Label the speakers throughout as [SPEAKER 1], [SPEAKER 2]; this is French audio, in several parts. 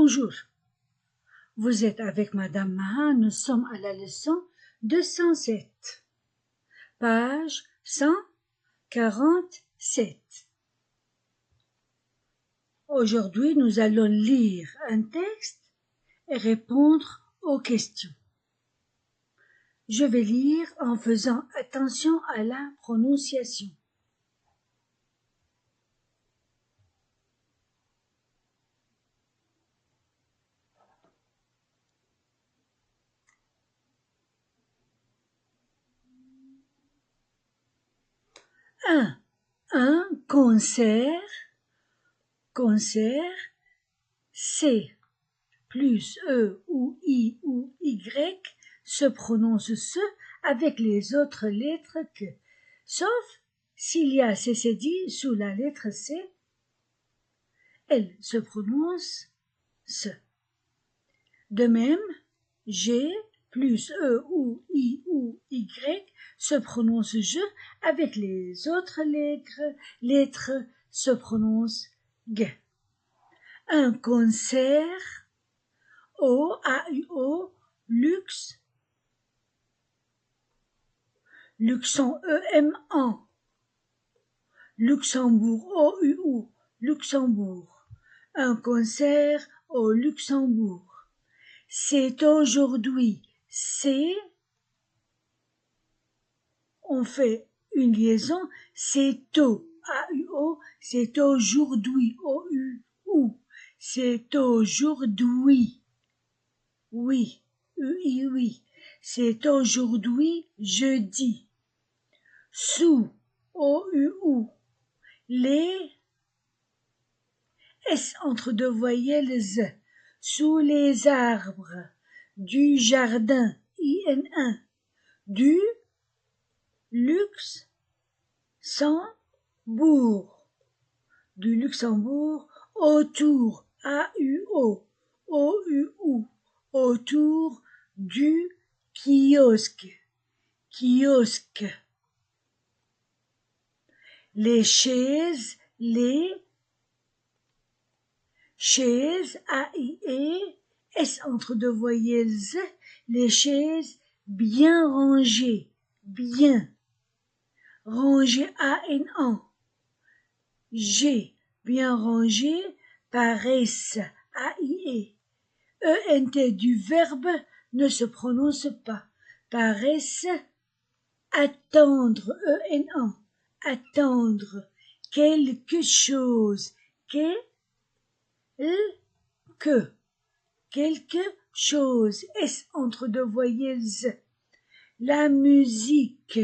[SPEAKER 1] Bonjour, vous êtes avec Madame Maha, nous sommes à la leçon 207, page 147. Aujourd'hui, nous allons lire un texte et répondre aux questions. Je vais lire en faisant attention à la prononciation. Un concert, C plus E ou I ou Y se prononce ce avec les autres lettres que, sauf s'il y a CCD sous la lettre C, elle se prononce ce. De même, G plus E ou I ou Y se prononce je avec les autres lettres se prononce G. Un concert, O, A-U-O, luxe, E-M-A, Luxembourg, O-U-U, Luxembourg. Un concert au Luxembourg. C'est aujourd'hui, c'est, on fait une liaison, c'est au, A-U-O, c'est aujourd'hui, O-U-U, c'est aujourd'hui, oui, U-I, oui, c'est aujourd'hui, jeudi, sous, O-U-U, les, S entre deux voyelles Z, sous les arbres, du jardin, IN1, du luxe, sans bourg, du Luxembourg, autour, A-U-O, O-U-U, autour du kiosque, les chaises, A-I-E, S entre deux voyelles Z, les chaises bien rangées, bien, rangées A-N-A, G, bien rangées, paraissent, A-I-E, E-N-T du verbe ne se prononce pas, paraissent, attendre, E-N-A, attendre, quelque chose, quelque chose, S entre deux voyelles Z. La musique,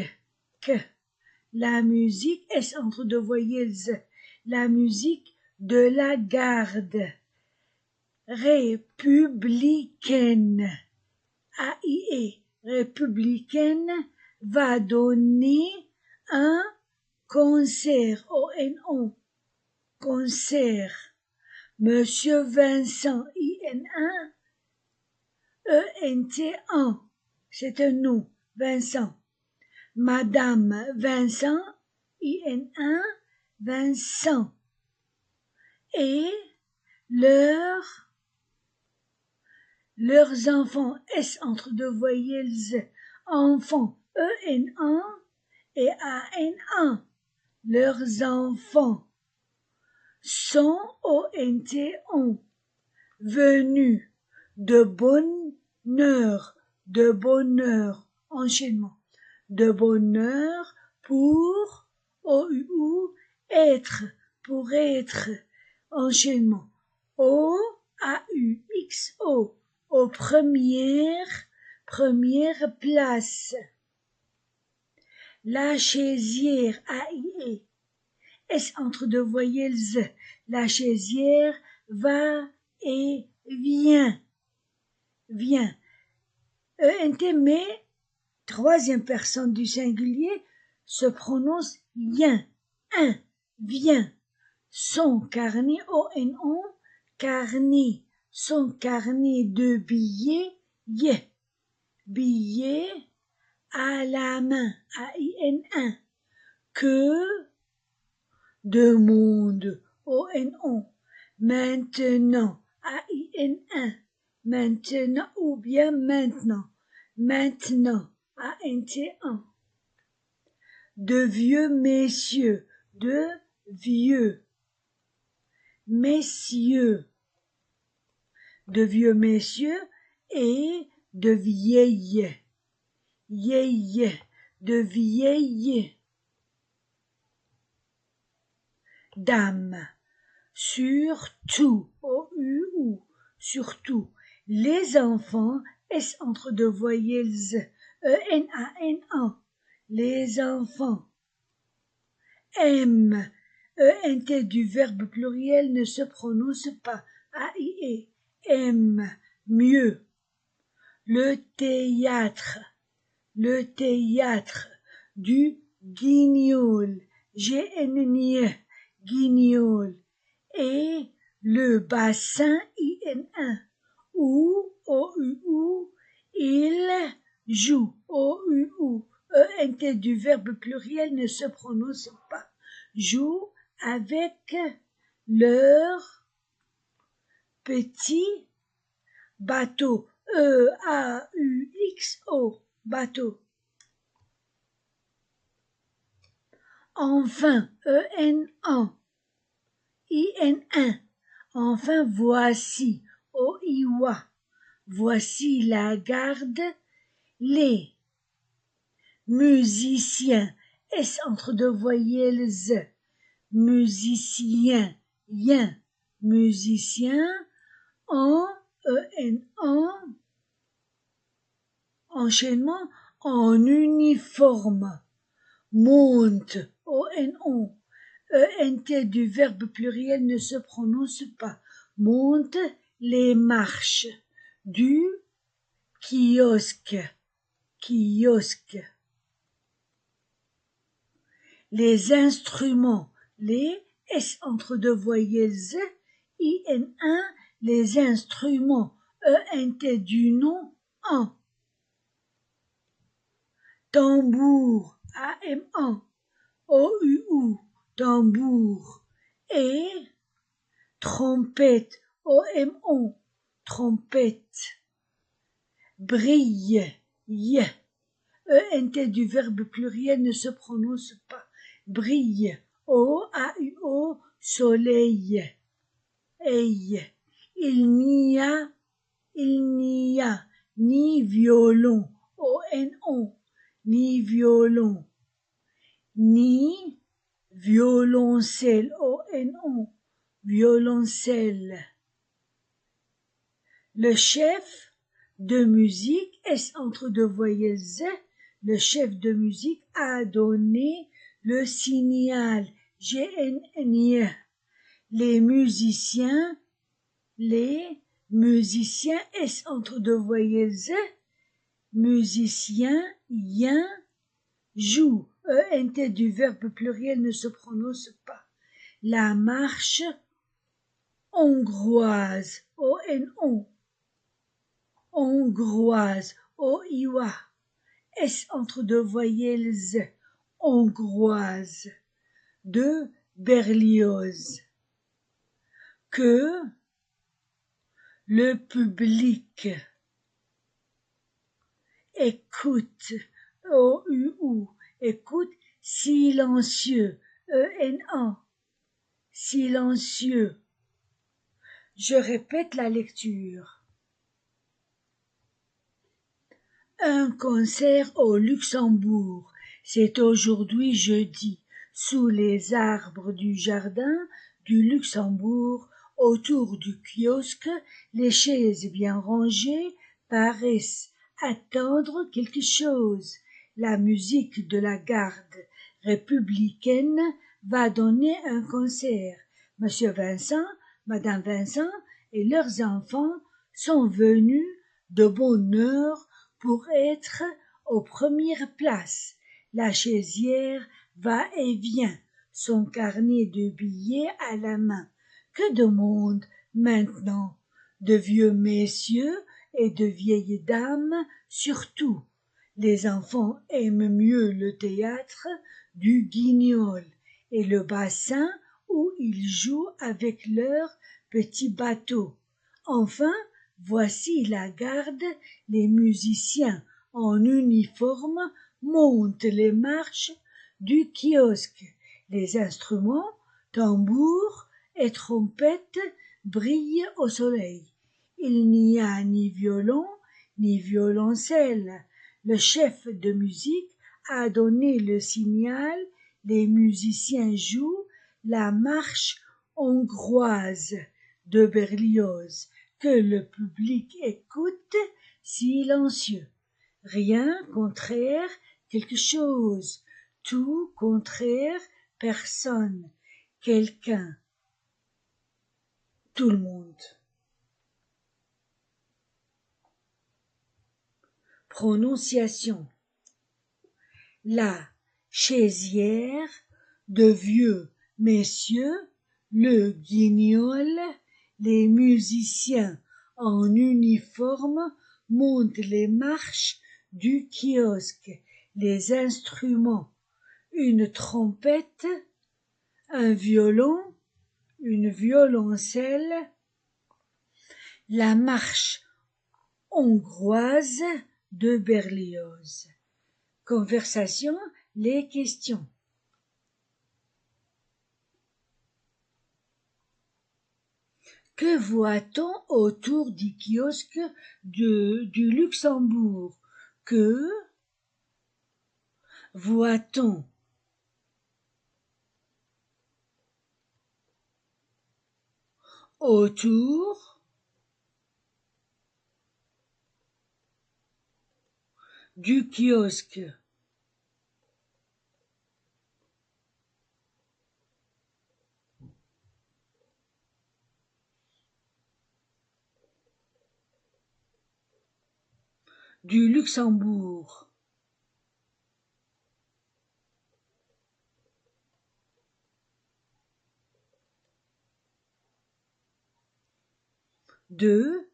[SPEAKER 1] la musique, S entre deux voyelles Z. La musique de la garde, républicaine, A-I-E, républicaine, va donner un concert, O-N-O, concert. Monsieur Vincent, I-N-1, E-N-T-1, c'est un nom, Vincent. Madame Vincent, I-N-1, Vincent. Et leurs enfants, S entre deux voyelles Z, enfants, E-N-1 et A-N-1, leurs enfants. Sont, O-N-T-on, venus, de bonheur, enchaînement, de bonheur pour, O-U-U, être, pour être, enchaînement, O-A-U-X-O, aux premières places. La chaisière, A-I-E, S entre deux voyelles Z, la chaisière va et vient, E-N-T, mais troisième personne du singulier se prononce yen, un, vient. Son carnet, O-N-O, carnet, son carnet de billets, billets à la main, A-I-N-1, que de monde, O-N-O, maintenant, I-N-1, maintenant ou bien maintenant, maintenant, A-N-T-1. De vieux messieurs, de vieux messieurs, de vieux messieurs et de vieilles, de vieilles dames. Surtout, O-U-U, surtout, les enfants, S entre deux voyelles, E-N-A-N-A, les enfants, aiment, E-N-T du verbe pluriel ne se prononce pas, A-I-E, aime, mieux, le théâtre du guignol, G-N-N-I-E, guignol, et le bassin IN1 où OUU il joue OUU ENT du verbe pluriel ne se prononce pas joue avec leur petit bateau EAUXO bateau. Enfin EN1 IN1. Enfin, voici, OIWA, voici la garde, les musiciens, S entre deux voyelles, musicien, yen, musicien, en, en, enchaînement, en uniforme, monte, O-N-O. ENT du verbe pluriel ne se prononce pas. Monte les marches du kiosque. Les instruments, les S entre deux voyelles, IN1, les instruments, ENT du nom, en. Tambour, AM1, OUU, tambour, et trompette, O-M-O, trompette, brille, E-N-T du verbe pluriel ne se prononce pas, brille, O-A-U-O, soleil, il n'y a ni violon, O-N-O, ni violon, ni violoncelle, O-N-O, violoncelle. Le chef de musique, S entre deux voyelles, Z, le chef de musique a donné le signal, G-N-N-I-E. Les musiciens, S entre deux voyelles, Z, musiciens, yen, joue, E-N-T du verbe pluriel ne se prononce pas. La marche hongroise, O-N-O, hongroise, O-I-W-A, S entre deux voyelles, hongroise, de Berlioz. Que le public écoute, O-U-U, écoute, silencieux, E-N-A, silencieux. Je répète la lecture. Un concert au Luxembourg. C'est aujourd'hui jeudi, sous les arbres du jardin du Luxembourg, autour du kiosque, les chaises bien rangées paraissent attendre quelque chose. La musique de la garde républicaine va donner un concert. Monsieur Vincent, Madame Vincent et leurs enfants sont venus de bonne heure pour être aux premières places. La chaisière va et vient, son carnet de billets à la main. Que de monde maintenant, de vieux messieurs et de vieilles dames surtout. Les enfants aiment mieux le théâtre du Guignol et le bassin où ils jouent avec leurs petits bateaux. Enfin, voici la garde, les musiciens en uniforme montent les marches du kiosque. Les instruments, tambours et trompettes brillent au soleil. Il n'y a ni violon ni violoncelle. Le chef de musique a donné le signal, les musiciens jouent la marche hongroise de Berlioz, que le public écoute silencieux. Rien contraire, quelque chose, tout contraire, personne, quelqu'un, tout le monde. Prononciation. La chaisière de vieux messieurs, le guignol, les musiciens en uniforme montent les marches du kiosque, les instruments, une trompette, un violon, une violoncelle, la marche hongroise de Berlioz. Conversation, les questions. Que voit-on autour du kiosque du Luxembourg? Que voit-on autour du kiosque? Du Luxembourg. Deux.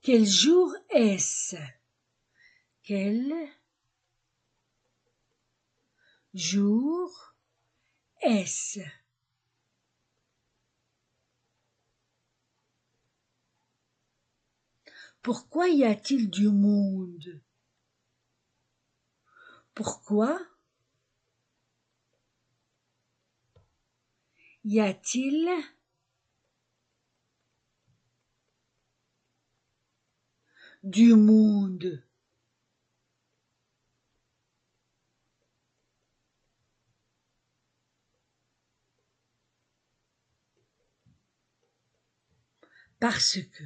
[SPEAKER 1] Quel jour est-ce? Quel jour est-ce? Pourquoi y a-t-il du monde? Pourquoi y a-t-il du monde? Parce que.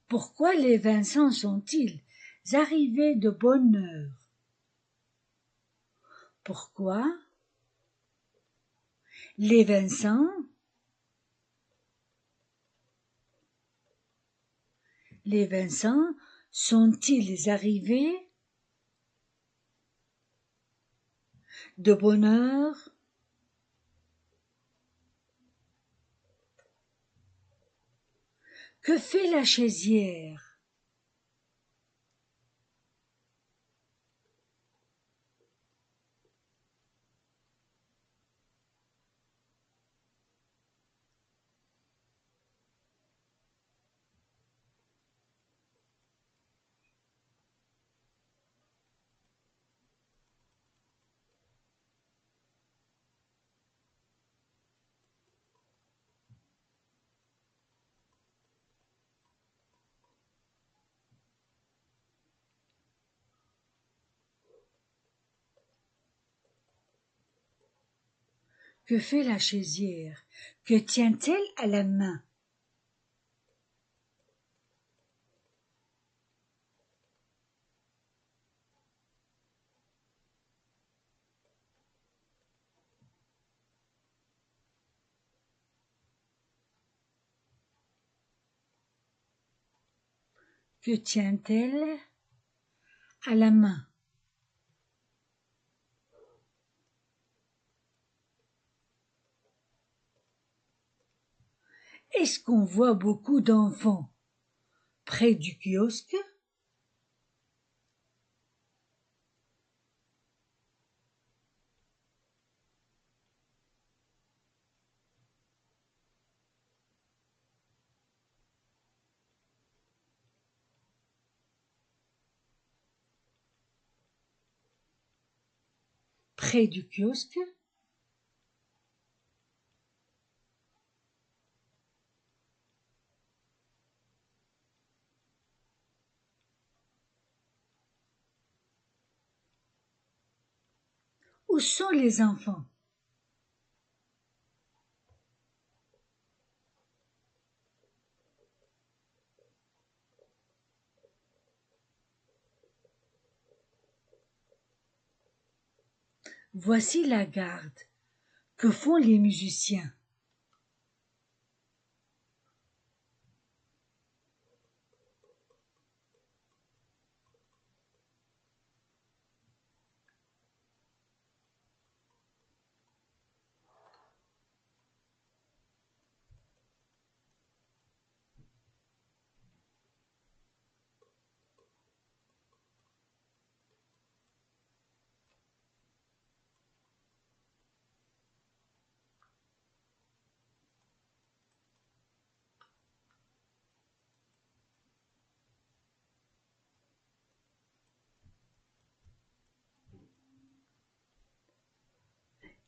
[SPEAKER 1] Pourquoi les Vincent sont-ils arrivés de bonne heure? Pourquoi les Vincent sont-ils arrivés de bonne heure? Que fait la chaisière? Que fait la chaisière? Que tient-elle à la main? Que tient-elle à la main? Est-ce qu'on voit beaucoup d'enfants près du kiosque? Près du kiosque. Où sont les enfants? Voici la garde. Que font les musiciens?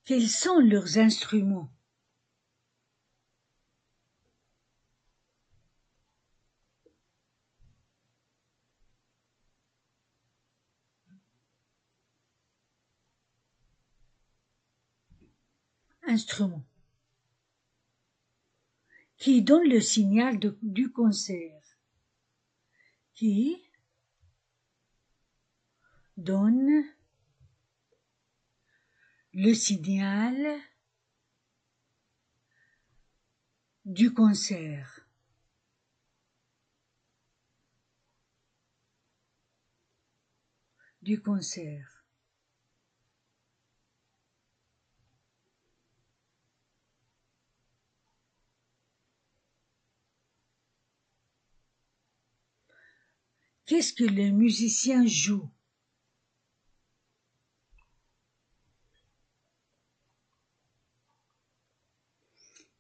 [SPEAKER 1] Quels sont leurs instruments? Instruments. Qui donne le signal du concert? Qui donne le signal du concert? Du concert. Qu'est-ce que le musicien joue?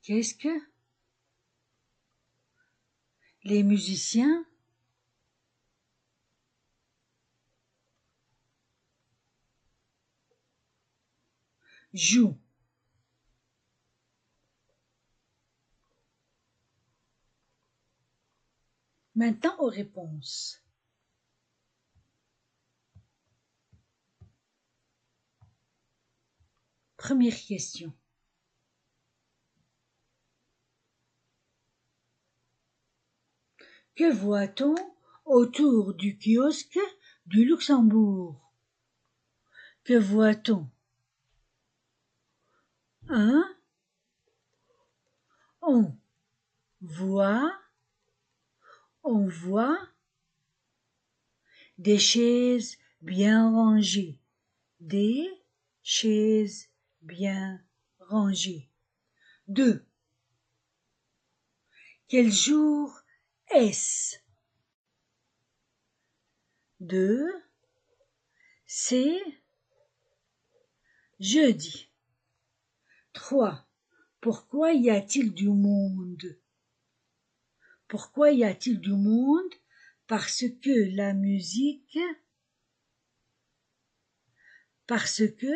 [SPEAKER 1] Qu'est-ce que les musiciens jouent? Maintenant aux réponses. Première question. Que voit-on autour du kiosque du Luxembourg? Que voit-on? On voit, on voit des chaises bien rangées, des chaises bien rangées. 2. Quel jour est-ce? 2. C'est jeudi. 3. Pourquoi y a-t-il du monde? Pourquoi y a-t-il du monde? Parce que la musique, parce que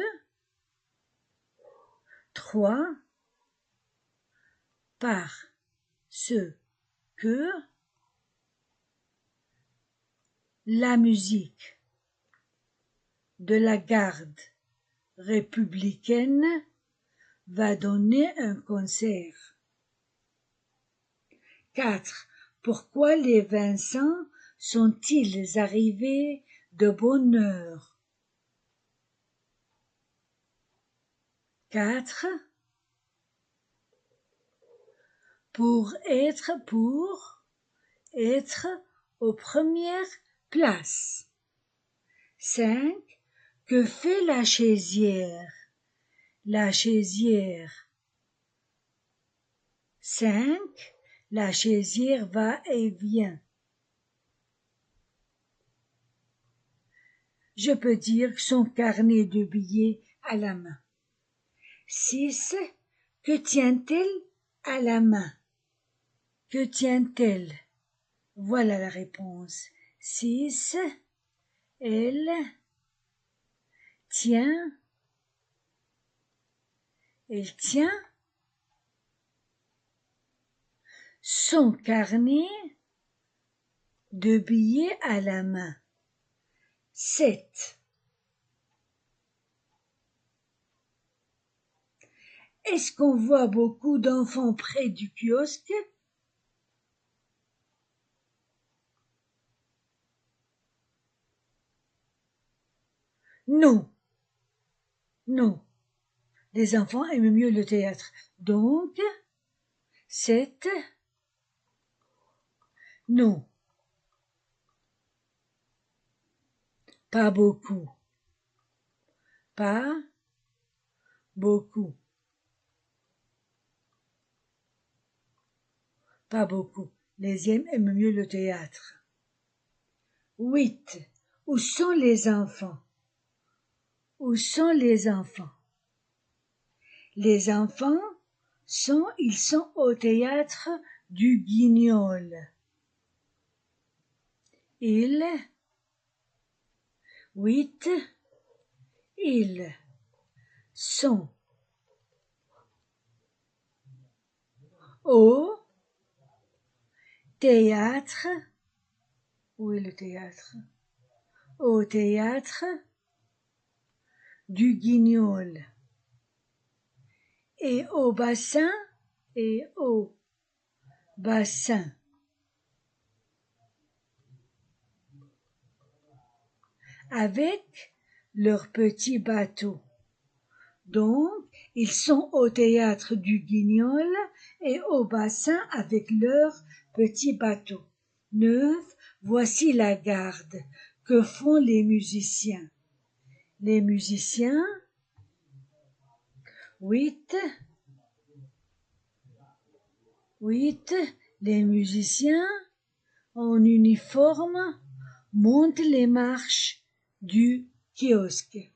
[SPEAKER 1] 3. Parce que la musique de la garde républicaine va donner un concert. 4. Pourquoi les Vincent sont-ils arrivés de bonne heure? 4. Pour être aux premières places. 5. Que fait la chaisière? La chaisière. 5. La chaisière va et vient. Je peux dire son carnet de billets à la main. 6. Que tient-elle à la main? Que tient-elle? Voilà la réponse. 6. Elle tient Elle tient son carnet de billets à la main. 7. Est-ce qu'on voit beaucoup d'enfants près du kiosque? Non. Non. Les enfants aiment mieux le théâtre. Donc, 7. Non. Pas beaucoup. Pas beaucoup. Pas beaucoup. Les aiment mieux le théâtre. 8. Où sont les enfants? Où sont les enfants? Les enfants ils sont au théâtre du Guignol. Ils 8. Ils sont au théâtre. Où est le théâtre? Au théâtre du Guignol. Et au bassin, avec leur petit bateau. Donc, ils sont au théâtre du Guignol et au bassin avec leur petit bateau. 9. Voici la garde. Que font les musiciens? Les musiciens. 8. Les musiciens en uniforme montent les marches du kiosque.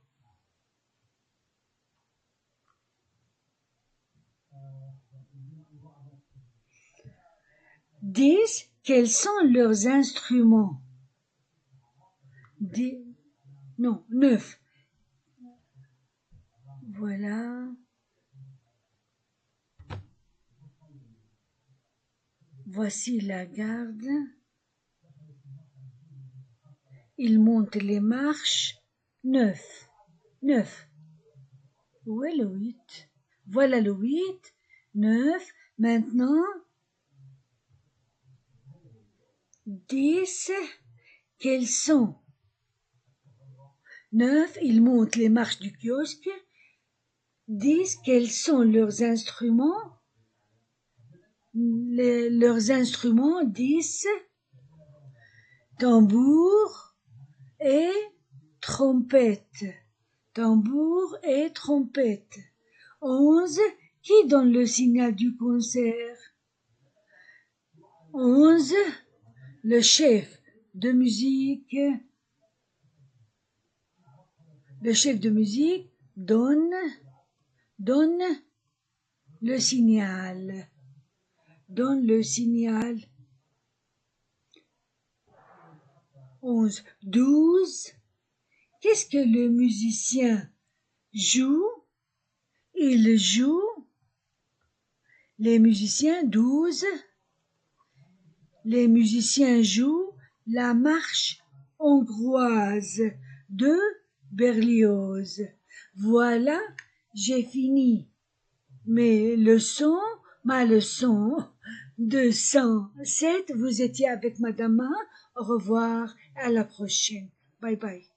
[SPEAKER 1] 10. Quels sont leurs instruments? 9. Voilà. Voici la garde. Ils montent les marches. 9. Où est le 8? Voilà le 8. 9. Maintenant, 10. Quels sont? 9. Ils montent les marches du kiosque. 10. Quels sont leurs instruments? Leurs instruments. 10. Tambour et trompette. Tambour et trompette. 11. Qui donne le signal du concert? 11. Le chef de musique. Le chef de musique donne le signal. Donne le signal. 11. 12. Qu'est-ce que le musicien joue? Il joue. Les musiciens. 12. Les musiciens jouent la marche hongroise de Berlioz. Voilà, j'ai fini ma leçon de 107. Vous étiez avec Madame. Au revoir, à la prochaine. Bye bye.